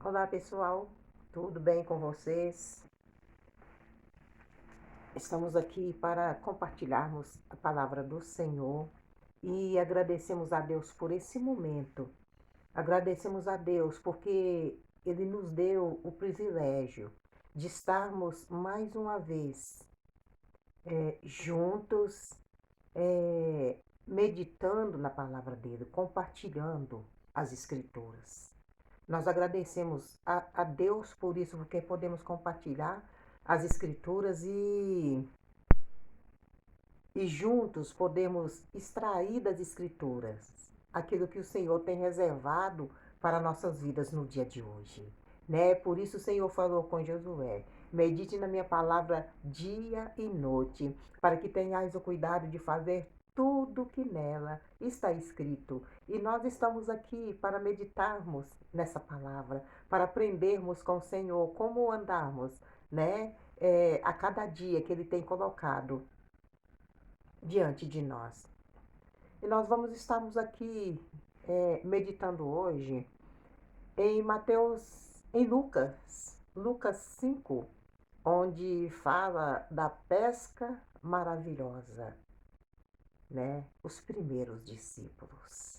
Olá pessoal, tudo bem com vocês? Estamos aqui para compartilharmos a palavra do Senhor e agradecemos a Deus por esse momento. Agradecemos a Deus porque Ele nos deu o privilégio de estarmos mais uma vez juntos, meditando na palavra dele, compartilhando as Escrituras. Nós agradecemos a Deus por isso, porque podemos compartilhar as Escrituras e juntos podemos extrair das Escrituras aquilo que o Senhor tem reservado para nossas vidas no dia de hoje. Né? Por isso o Senhor falou com Josué: medite na minha palavra dia e noite, para que tenhais o cuidado de fazer tudo que nela está escrito. E nós estamos aqui para meditarmos nessa palavra, para aprendermos com o Senhor como andarmos, né? A cada dia que Ele tem colocado diante de nós. E nós vamos estarmos aqui meditando hoje em Lucas 5, onde fala da pesca maravilhosa, né? Os primeiros discípulos.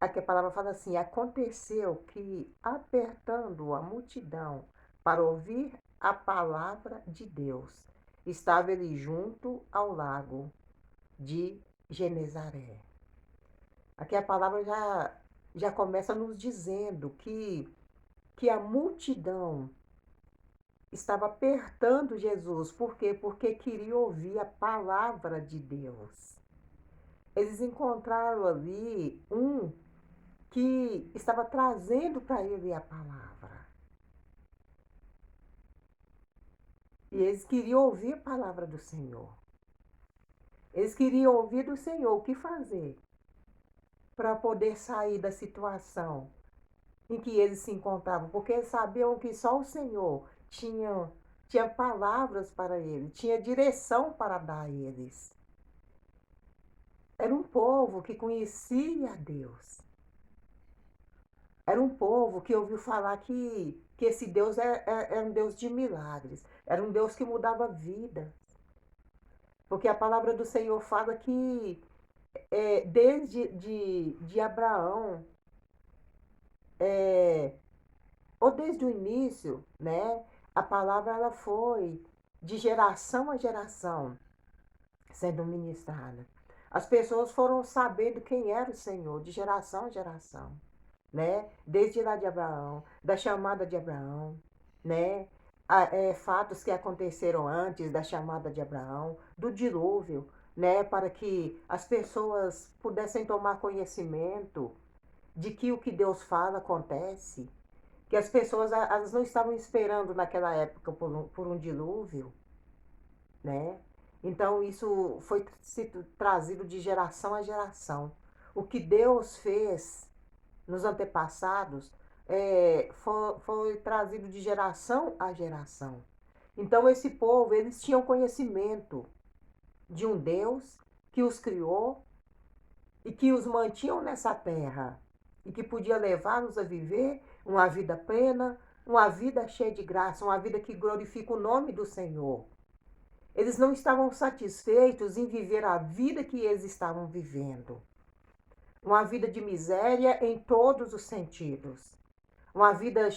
Aqui a palavra fala assim: aconteceu que, apertando a multidão para ouvir a palavra de Deus, estava ele junto ao lago de Genezaré. Aqui a palavra já começa nos dizendo que a multidão estava apertando Jesus. Por quê? Porque queria ouvir a palavra de Deus. Eles encontraram ali um que estava trazendo para ele a palavra. E eles queriam ouvir a palavra do Senhor. Eles queriam ouvir do Senhor o que fazer para poder sair da situação em que eles se encontravam, porque eles sabiam que só o Senhor tinha palavras para eles, tinha direção para dar a eles. Era um povo que conhecia Deus. Era um povo que ouviu falar que esse Deus é um Deus de milagres. Era um Deus que mudava vida. Porque a palavra do Senhor fala que desde de Abraão, é, ou desde o início, né, a palavra ela foi de geração a geração sendo ministrada. As pessoas foram sabendo quem era o Senhor de geração a geração, né? Desde lá de Abraão, da chamada de Abraão, né? Fatos que aconteceram antes da chamada de Abraão, do dilúvio, né? Para que as pessoas pudessem tomar conhecimento de que o que Deus fala acontece, que as pessoas elas não estavam esperando naquela época por um dilúvio, né? Então isso foi sido trazido de geração a geração. O que Deus fez nos antepassados foi trazido de geração a geração. Então esse povo, eles tinham conhecimento de um Deus que os criou e que os mantinham nessa terra e que podia levá-los a viver uma vida plena, uma vida cheia de graça, uma vida que glorifica o nome do Senhor. Eles não estavam satisfeitos em viver a vida que eles estavam vivendo. Uma vida de miséria em todos os sentidos. Uma vida,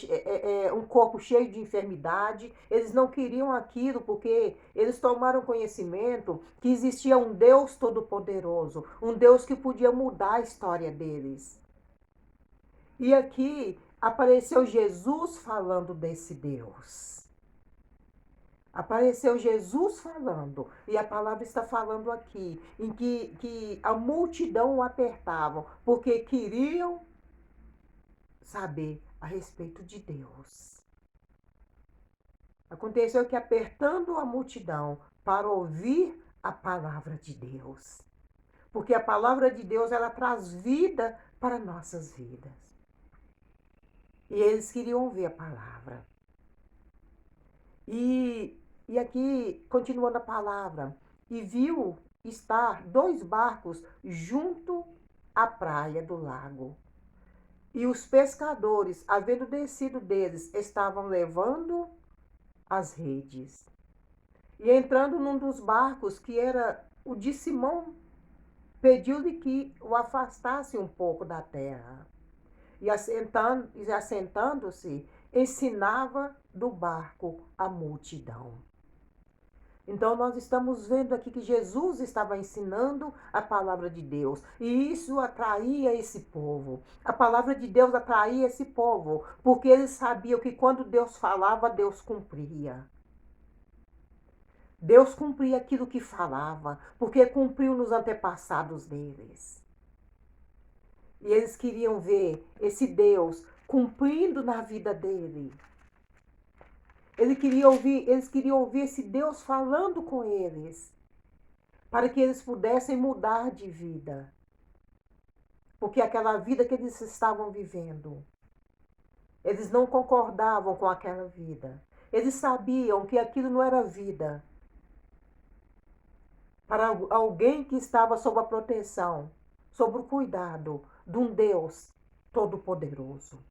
um corpo cheio de enfermidade. Eles não queriam aquilo porque eles tomaram conhecimento que existia um Deus todo-poderoso, um Deus que podia mudar a história deles. E aqui apareceu Jesus falando desse Deus. Apareceu Jesus falando, e a palavra está falando aqui, em que a multidão o apertavam, porque queriam saber a respeito de Deus. Aconteceu que apertando a multidão para ouvir a palavra de Deus. Porque a palavra de Deus, ela traz vida para nossas vidas. E eles queriam ouvir a palavra. E aqui, continuando a palavra, e viu estar dois barcos junto à praia do lago. E os pescadores, havendo descido deles, estavam levando as redes. E entrando num dos barcos, que era o de Simão, pediu-lhe que o afastasse um pouco da terra. E assentando-se, ensinava do barco a multidão. Então, nós estamos vendo aqui que Jesus estava ensinando a palavra de Deus. E isso atraía esse povo. A palavra de Deus atraía esse povo. Porque eles sabiam que quando Deus falava, Deus cumpria. Deus cumpria aquilo que falava. Porque cumpriu nos antepassados deles. E eles queriam ver esse Deus cumprindo na vida dele. Eles queriam ouvir esse Deus falando com eles, para que eles pudessem mudar de vida. Porque aquela vida que eles estavam vivendo, eles não concordavam com aquela vida. Eles sabiam que aquilo não era vida para alguém que estava sob a proteção, sob o cuidado de um Deus todo-poderoso.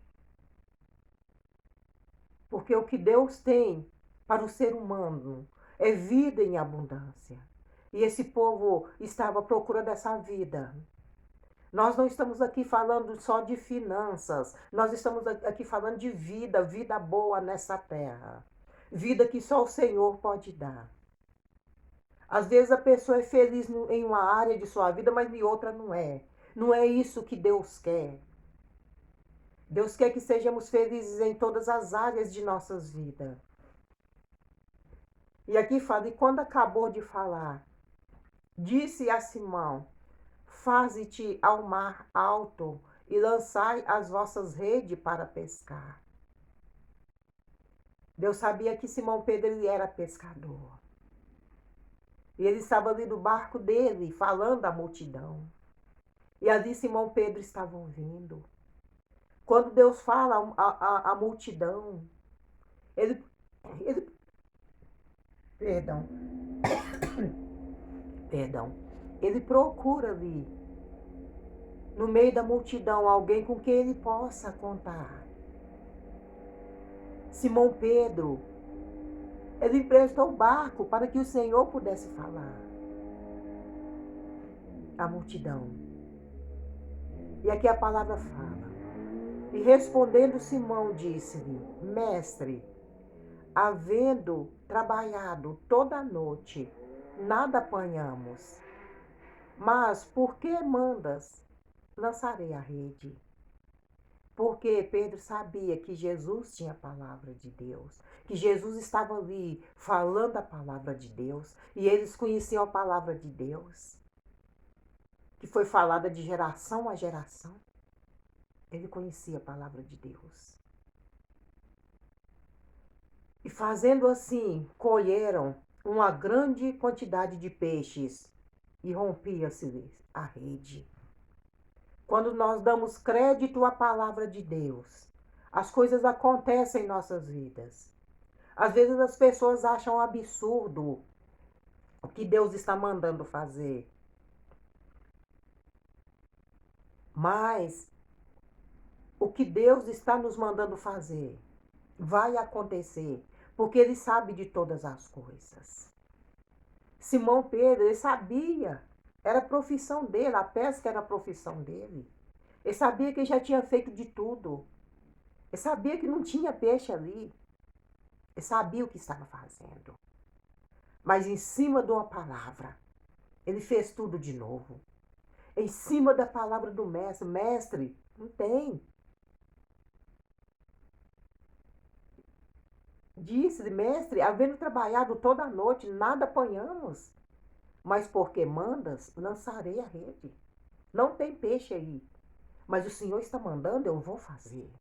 Porque o que Deus tem para o ser humano é vida em abundância. E esse povo estava à procura dessa vida. Nós não estamos aqui falando só de finanças, nós estamos aqui falando de vida, vida boa nessa terra. Vida que só o Senhor pode dar. Às vezes a pessoa é feliz em uma área de sua vida, mas em outra não é. Não é isso que Deus quer. Deus quer que sejamos felizes em todas as áreas de nossas vidas. E aqui fala, e quando acabou de falar, disse a Simão, faze-te ao mar alto e lançai as vossas redes para pescar. Deus sabia que Simão Pedro ele era pescador. E ele estava ali no barco dele, falando à multidão. E ali Simão Pedro estava ouvindo. Quando Deus fala à multidão, ele, perdão, perdão, ele procura ali, no meio da multidão, alguém com quem ele possa contar. Simão Pedro, ele emprestou o barco para que o Senhor pudesse falar à multidão. E aqui a palavra fala. E respondendo Simão, disse-lhe, mestre, havendo trabalhado toda a noite, nada apanhamos. Mas por que mandas? Lançarei a rede. Porque Pedro sabia que Jesus tinha a palavra de Deus, que Jesus estava ali falando a palavra de Deus, e eles conheciam a palavra de Deus, que foi falada de geração a geração. Ele conhecia a palavra de Deus. E fazendo assim, colheram uma grande quantidade de peixes e rompia-se a rede. Quando nós damos crédito à palavra de Deus, as coisas acontecem em nossas vidas. Às vezes as pessoas acham absurdo o que Deus está mandando fazer. Mas o que Deus está nos mandando fazer vai acontecer, porque Ele sabe de todas as coisas. Simão Pedro, ele sabia, era a profissão dele, a pesca era a profissão dele. Ele sabia que ele já tinha feito de tudo. Ele sabia que não tinha peixe ali. Ele sabia o que estava fazendo. Mas em cima de uma palavra, ele fez tudo de novo. Em cima da palavra do mestre, mestre, não tem. Disse, mestre, havendo trabalhado toda a noite, nada apanhamos. Mas porque mandas, lançarei a rede. Não tem peixe aí. Mas o Senhor está mandando, eu vou fazer.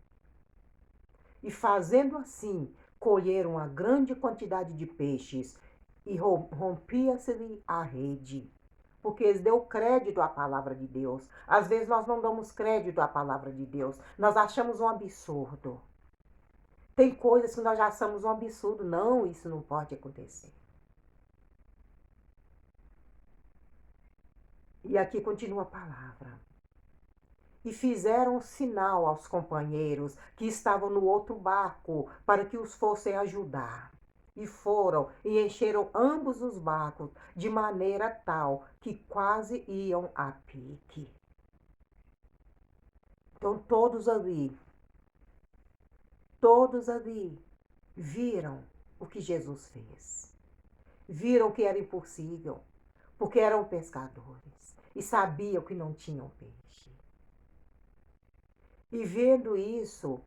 E fazendo assim, colheram uma grande quantidade de peixes e rompia-se-lhe a rede. Porque eles deu crédito à palavra de Deus. Às vezes nós não damos crédito à palavra de Deus. Nós achamos um absurdo. Tem coisas que nós já achamos um absurdo. Não, isso não pode acontecer. E aqui continua a palavra. e fizeram sinal aos companheiros que estavam no outro barco para que os fossem ajudar. E foram e encheram ambos os barcos de maneira tal que quase iam a pique. Então todos ali viram o que Jesus fez. Viram que era impossível, porque eram pescadores e sabiam que não tinham peixe. E vendo isso,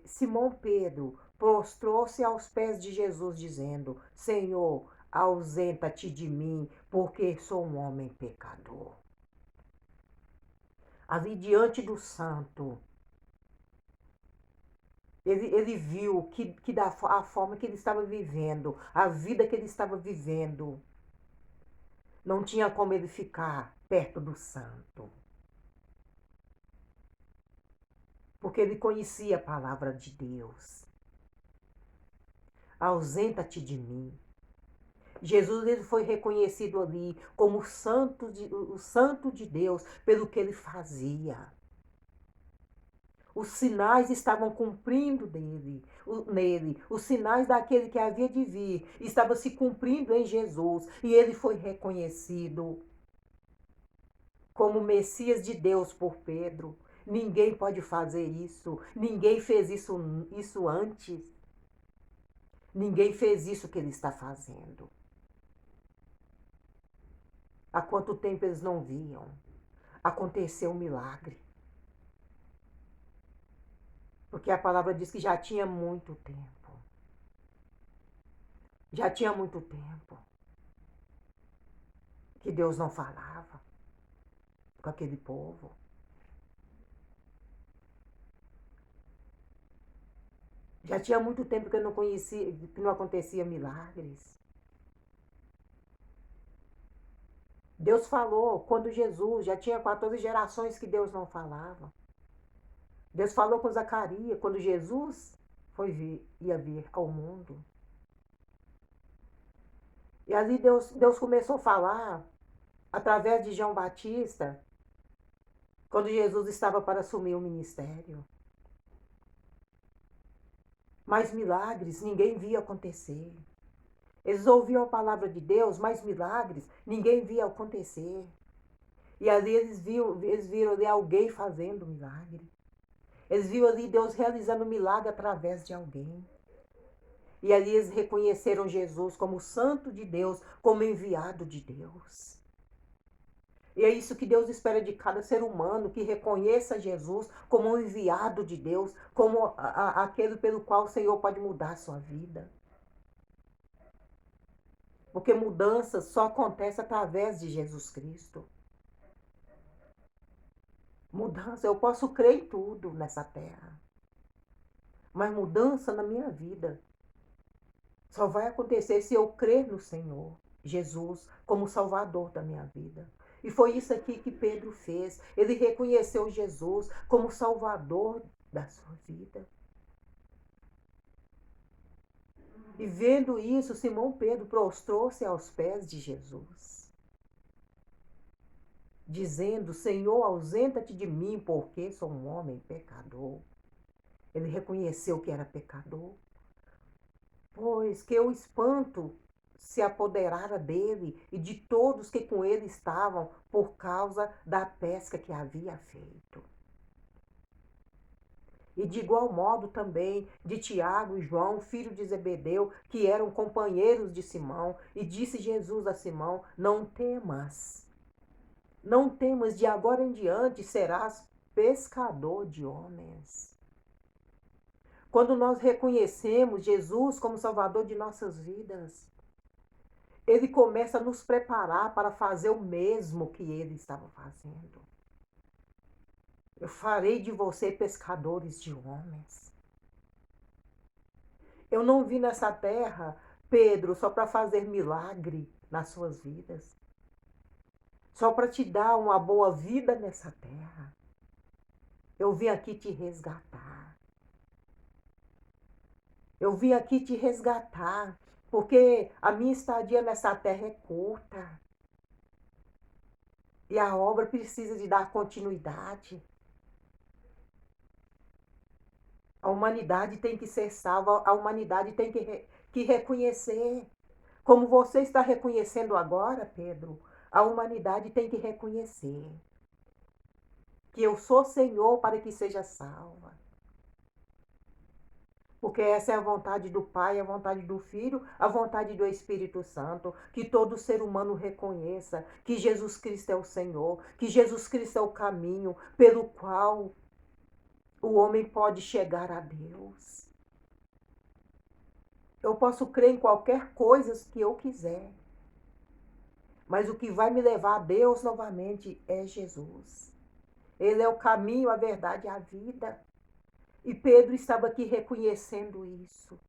Simão Pedro prostrou-se aos pés de Jesus, dizendo: Senhor, ausenta-te de mim, porque sou um homem pecador. Ali diante do santo, ele viu que a forma que ele estava vivendo, a vida que ele estava vivendo, não tinha como ele ficar perto do santo. Porque ele conhecia a palavra de Deus. Ausenta-te de mim. Jesus ele foi reconhecido ali como o santo de Deus pelo que ele fazia. Os sinais estavam cumprindo nele. Os sinais daquele que havia de vir estavam se cumprindo em Jesus. E ele foi reconhecido como Messias de Deus por Pedro. Ninguém pode fazer isso. Ninguém fez isso antes. Ninguém fez isso que ele está fazendo. Há quanto tempo eles não viam? Aconteceu um milagre. Porque a palavra diz que já tinha muito tempo. Já tinha muito tempo que Deus não falava com aquele povo. Já tinha muito tempo que eu não conhecia, que não acontecia milagres. Deus falou quando Jesus, já tinha 14 gerações que Deus não falava. Deus falou com Zacarias quando Jesus ia vir ao mundo. E ali Deus começou a falar através de João Batista, quando Jesus estava para assumir o ministério. Mas milagres ninguém via acontecer. Eles ouviam a palavra de Deus, mas milagres ninguém via acontecer. E ali eles viram ali alguém fazendo milagre. Eles viram ali Deus realizando milagre através de alguém. E ali eles reconheceram Jesus como santo de Deus, como enviado de Deus. E é isso que Deus espera de cada ser humano, que reconheça Jesus como um enviado de Deus, como aquele pelo qual o Senhor pode mudar a sua vida. Porque mudança só acontece através de Jesus Cristo. Mudança, eu posso crer em tudo nessa terra. Mas mudança na minha vida só vai acontecer se eu crer no Senhor Jesus como Salvador da minha vida. E foi isso aqui que Pedro fez. Ele reconheceu Jesus como Salvador da sua vida. E vendo isso, Simão Pedro prostrou-se aos pés de Jesus, dizendo: Senhor, ausenta-te de mim, porque sou um homem pecador. Ele reconheceu que era pecador, pois que o espanto se apoderara dele e de todos que com ele estavam por causa da pesca que havia feito. E de igual modo também de Tiago e João, filho de Zebedeu, que eram companheiros de Simão, e disse Jesus a Simão: Não temas, não temas, de agora em diante serás pescador de homens. Quando nós reconhecemos Jesus como Salvador de nossas vidas, Ele começa a nos preparar para fazer o mesmo que Ele estava fazendo. Eu farei de você pescadores de homens. Eu não vim nessa terra, Pedro, só para fazer milagre nas suas vidas. Só para te dar uma boa vida nessa terra. Eu vim aqui te resgatar. Eu vim aqui te resgatar, porque a minha estadia nessa terra é curta. E a obra precisa de dar continuidade. A humanidade tem que ser salva, a humanidade tem que reconhecer. Como você está reconhecendo agora, Pedro, a humanidade tem que reconhecer que eu sou Senhor para que seja salva. Porque essa é a vontade do Pai, a vontade do Filho, a vontade do Espírito Santo. Que todo ser humano reconheça que Jesus Cristo é o Senhor, que Jesus Cristo é o caminho pelo qual o homem pode chegar a Deus. Eu posso crer em qualquer coisa que eu quiser, mas o que vai me levar a Deus novamente é Jesus. Ele é o caminho, a verdade e a vida. E Pedro estava aqui reconhecendo isso.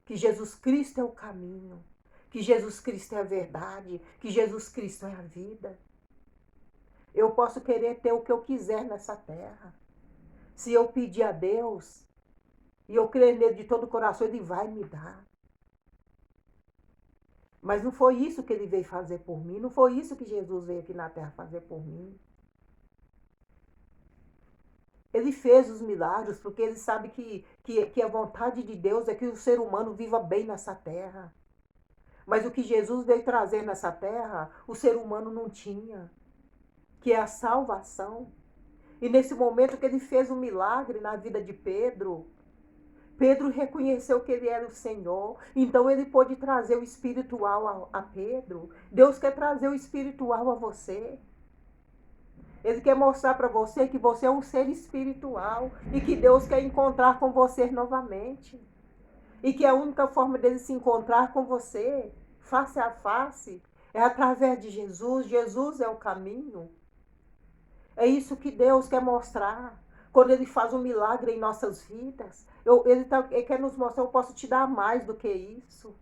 Que Jesus Cristo é o caminho, que Jesus Cristo é a verdade, que Jesus Cristo é a vida. Eu posso querer ter o que eu quiser nessa terra. Se eu pedir a Deus e eu crer nele de todo o coração, ele vai me dar. Mas não foi isso que ele veio fazer por mim, não foi isso que Jesus veio aqui na terra fazer por mim. Ele fez os milagres porque ele sabe que a vontade de Deus é que o ser humano viva bem nessa terra. Mas o que Jesus veio trazer nessa terra, o ser humano não tinha, que é a salvação. E nesse momento que ele fez um milagre na vida de Pedro, Pedro reconheceu que ele era o Senhor, então ele pôde trazer o espiritual a Pedro. Deus quer trazer o espiritual a você. Ele quer mostrar para você que você é um ser espiritual e que Deus quer encontrar com você novamente. E que a única forma dele se encontrar com você, face a face, é através de Jesus. Jesus é o caminho. É isso que Deus quer mostrar. Quando Ele faz um milagre em nossas vidas, ele quer nos mostrar, eu posso te dar mais do que isso.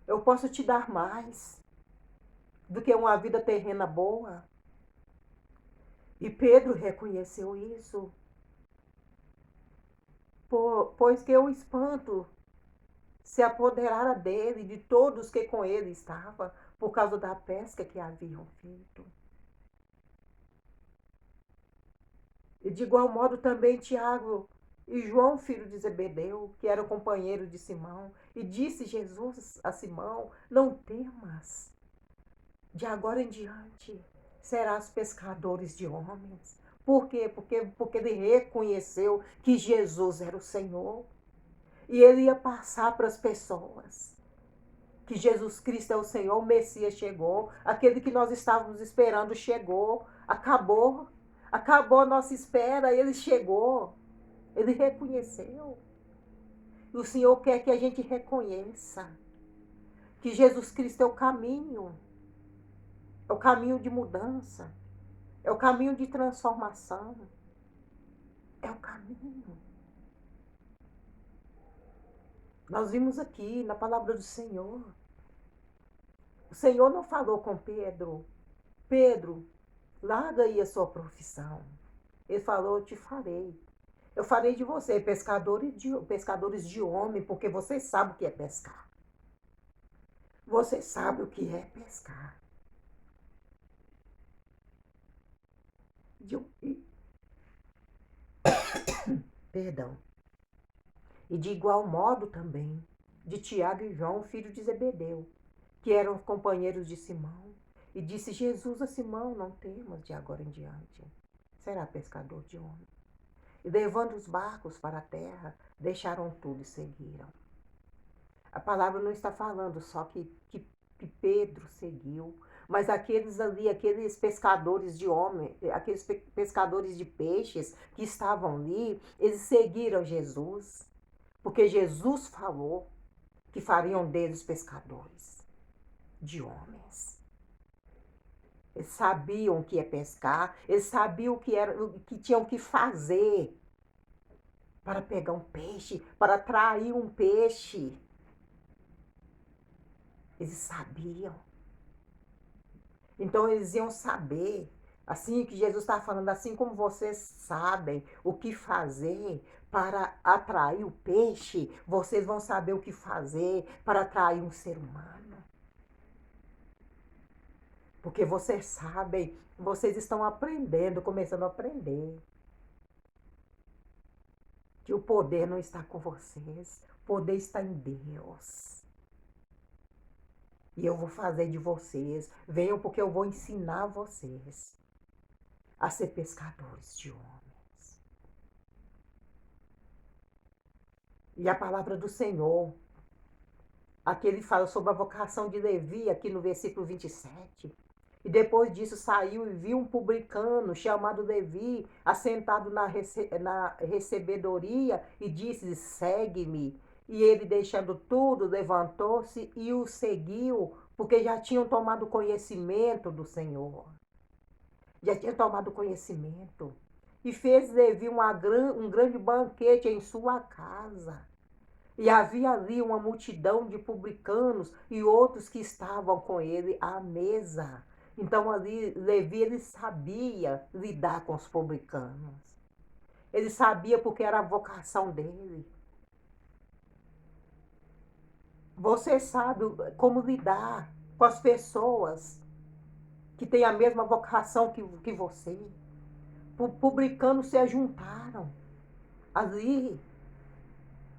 Eu posso te dar mais do que uma vida terrena boa. E Pedro reconheceu isso. Pois que o espanto se apoderara dele, de todos que com ele estavam, por causa da pesca que haviam feito. E de igual modo também Tiago e João, filho de Zebedeu, que era o companheiro de Simão, e disse Jesus a Simão: não temas, de agora em diante serás pescadores de homens. Por quê? Porque ele reconheceu que Jesus era o Senhor. E ele ia passar para as pessoas que Jesus Cristo é o Senhor, o Messias chegou, aquele que nós estávamos esperando chegou, acabou a nossa espera, ele chegou, ele reconheceu. E o Senhor quer que a gente reconheça que Jesus Cristo é o caminho de mudança, é o caminho de transformação, é o caminho. Nós vimos aqui na palavra do Senhor. O Senhor não falou com Pedro: Pedro, larga aí a sua profissão. Ele falou: eu te farei. Eu farei de você pescadores de homem, porque você sabe o que é pescar. Você sabe o que é pescar. E, perdão. E de igual modo também, de Tiago e João, filho de Zebedeu, que eram companheiros de Simão. E disse Jesus a Simão: não temas, de agora em diante será pescador de homem. E levando os barcos para a terra, deixaram tudo e seguiram. A palavra não está falando só que Pedro seguiu, mas aqueles ali, aqueles pescadores de homem, aqueles pescadores de peixes que estavam ali, eles seguiram Jesus, porque Jesus falou que fariam deles pescadores de homens. Eles sabiam o que é pescar, eles sabiam o que tinham que fazer para pegar um peixe, para atrair um peixe. Eles sabiam. Então eles iam saber, assim que Jesus está falando, assim como vocês sabem o que fazer para atrair o peixe, vocês vão saber o que fazer para atrair um ser humano. Porque vocês sabem, vocês estão aprendendo, começando a aprender, que o poder não está com vocês, o poder está em Deus. E eu vou fazer de vocês, venham porque eu vou ensinar vocês a ser pescadores de homens. E a palavra do Senhor, aqui ele fala sobre a vocação de Levi, aqui no versículo 27. E depois disso saiu e viu um publicano chamado Levi, assentado na recebedoria, e disse: segue-me. E ele, deixando tudo, levantou-se e o seguiu, porque já tinham tomado conhecimento do Senhor. Já tinham tomado conhecimento. E fez Levi um grande banquete em sua casa. E havia ali uma multidão de publicanos e outros que estavam com ele à mesa. Então ali Levi, ele sabia lidar com os publicanos. Ele sabia porque era a vocação dele. Você sabe como lidar com as pessoas que têm a mesma vocação que você. Publicanos se ajuntaram ali,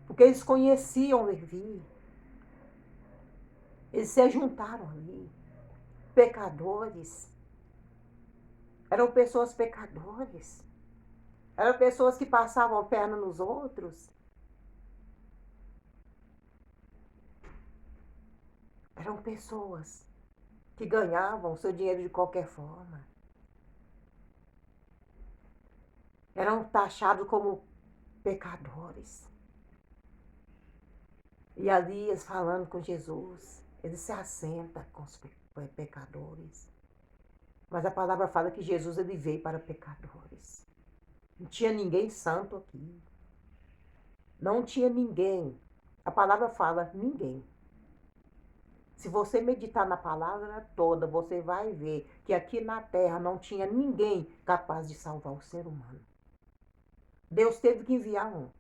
porque eles conheciam Levi. Eles se juntaram ali. Pecadores. Eram pessoas pecadores. Eram pessoas que passavam a perna nos outros. Eram pessoas que ganhavam seu dinheiro de qualquer forma. Eram taxados como pecadores. E ali eles falando com Jesus, ele se assenta com os pecadores. Mas a palavra fala que Jesus, ele veio para pecadores. Não tinha ninguém santo aqui. Não tinha ninguém. A palavra fala ninguém. Se você meditar na palavra toda, você vai ver que aqui na terra não tinha ninguém capaz de salvar o ser humano. Deus teve que enviar um,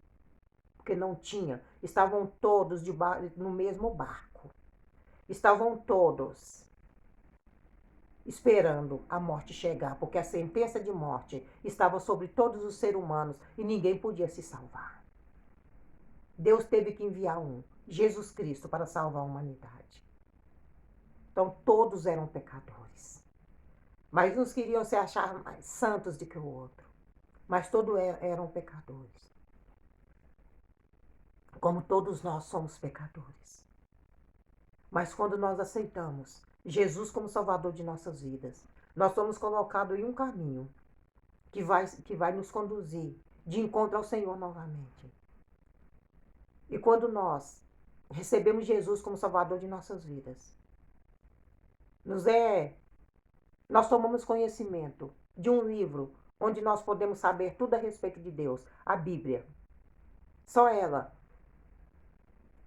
porque não tinha. Estavam todos no mesmo barco. Estavam todos esperando a morte chegar, porque a sentença de morte estava sobre todos os seres humanos e ninguém podia se salvar. Deus teve que enviar um, Jesus Cristo, para salvar a humanidade. Então todos eram pecadores. Mas uns queriam se achar mais santos do que o outro. Mas todos eram pecadores. Como todos nós somos pecadores. Mas quando nós aceitamos Jesus como Salvador de nossas vidas, nós somos colocados em um caminho que vai nos conduzir de encontro ao Senhor novamente. E quando nós recebemos Jesus como Salvador de nossas vidas, nós tomamos conhecimento de um livro onde nós podemos saber tudo a respeito de Deus, a Bíblia. Só ela.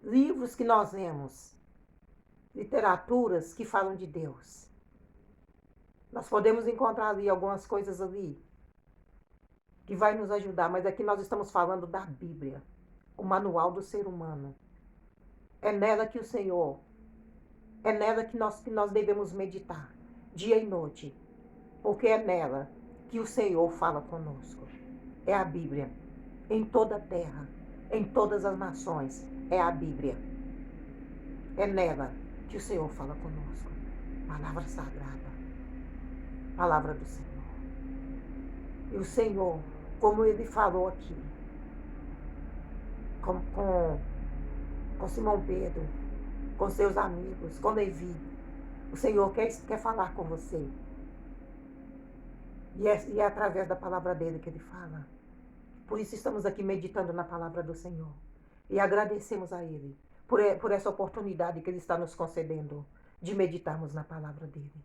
Livros que nós lemos, literaturas que falam de Deus. Nós podemos encontrar ali algumas coisas ali que vai nos ajudar, mas aqui nós estamos falando da Bíblia, o manual do ser humano. É nela que o Senhor, é nela que nós devemos meditar, dia e noite, porque é nela que o Senhor fala conosco. É a Bíblia, em toda a terra, em todas as nações, é a Bíblia. É nela que o Senhor fala conosco. Palavra sagrada, palavra do Senhor. E o Senhor, como ele falou aqui, com Simão Pedro, com seus amigos, com Levi, o Senhor quer falar com você. E é através da palavra dele que ele fala. Por isso estamos aqui meditando na palavra do Senhor. E agradecemos a ele por essa oportunidade que ele está nos concedendo de meditarmos na palavra dele.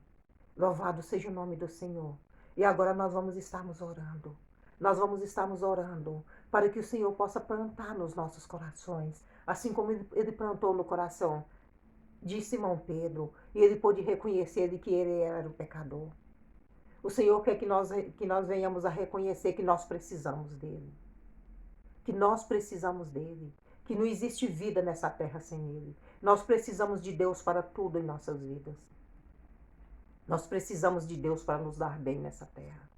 Louvado seja o nome do Senhor. E agora nós vamos estarmos orando. Nós vamos estarmos orando para que o Senhor possa plantar nos nossos corações, assim como ele plantou no coração de Simão Pedro, e ele pôde reconhecer que ele era o pecador. O Senhor quer que nós venhamos a reconhecer que nós precisamos dele. Que nós precisamos dele. Que não existe vida nessa terra sem ele. Nós precisamos de Deus para tudo em nossas vidas. Nós precisamos de Deus para nos dar bem nessa terra.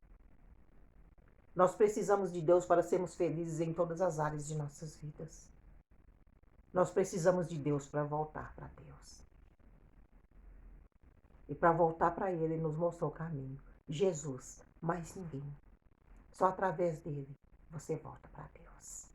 Nós precisamos de Deus para sermos felizes em todas as áreas de nossas vidas. Nós precisamos de Deus para voltar para Deus. E para voltar para Ele, Ele nos mostrou o caminho. Jesus, mais ninguém. Só através dele você volta para Deus.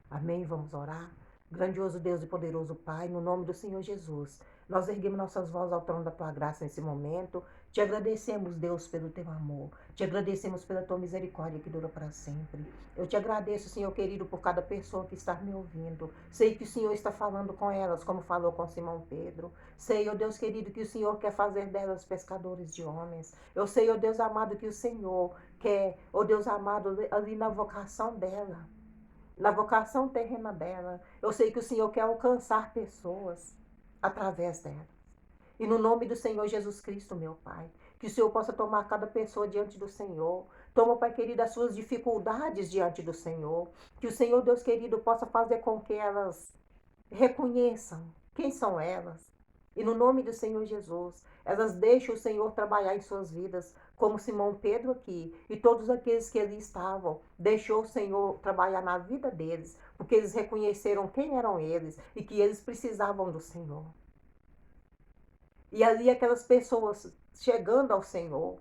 Amém? Vamos orar? Grandioso Deus e poderoso Pai, no nome do Senhor Jesus, nós erguemos nossas vozes ao trono da Tua graça nesse momento. Te agradecemos, Deus, pelo Teu amor. Te agradecemos pela Tua misericórdia que dura para sempre. Eu te agradeço, Senhor querido, por cada pessoa que está me ouvindo. Sei que o Senhor está falando com elas, como falou com Simão Pedro. Sei, ó Deus querido, que o Senhor quer fazer delas pescadores de homens. Eu sei, ó Deus amado, que o Senhor quer, ó Deus amado, ali na vocação dela, na vocação terrena dela. Eu sei que o Senhor quer alcançar pessoas através dela. E no nome do Senhor Jesus Cristo, meu Pai, que o Senhor possa tomar cada pessoa diante do Senhor. Toma, Pai querido, as suas dificuldades diante do Senhor. Que o Senhor, Deus querido, possa fazer com que elas reconheçam quem são elas. E no nome do Senhor Jesus, elas deixem o Senhor trabalhar em suas vidas, como Simão Pedro aqui, e todos aqueles que ali estavam, deixou o Senhor trabalhar na vida deles, porque eles reconheceram quem eram eles e que eles precisavam do Senhor. E ali aquelas pessoas chegando ao Senhor,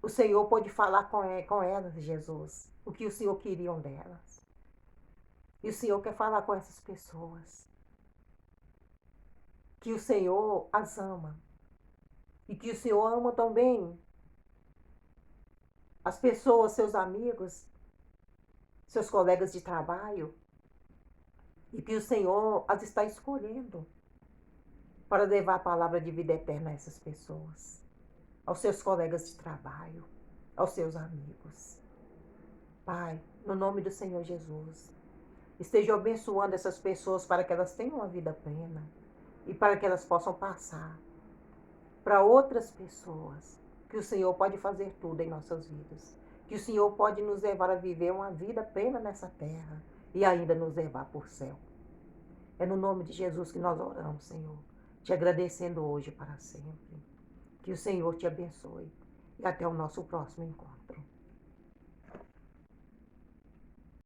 o Senhor pôde falar com elas, Jesus, o que o Senhor queria delas. E o Senhor quer falar com essas pessoas, que o Senhor as ama. E que o Senhor ama também as pessoas, seus amigos, seus colegas de trabalho. E que o Senhor as está escolhendo para levar a palavra de vida eterna a essas pessoas, aos seus colegas de trabalho, aos seus amigos. Pai, no nome do Senhor Jesus, esteja abençoando essas pessoas para que elas tenham uma vida plena e para que elas possam passar para outras pessoas, que o Senhor pode fazer tudo em nossas vidas, que o Senhor pode nos levar a viver uma vida plena nessa terra e ainda nos levar por céu. É no nome de Jesus que nós oramos, Senhor, te agradecendo hoje para sempre. Que o Senhor te abençoe e até o nosso próximo encontro.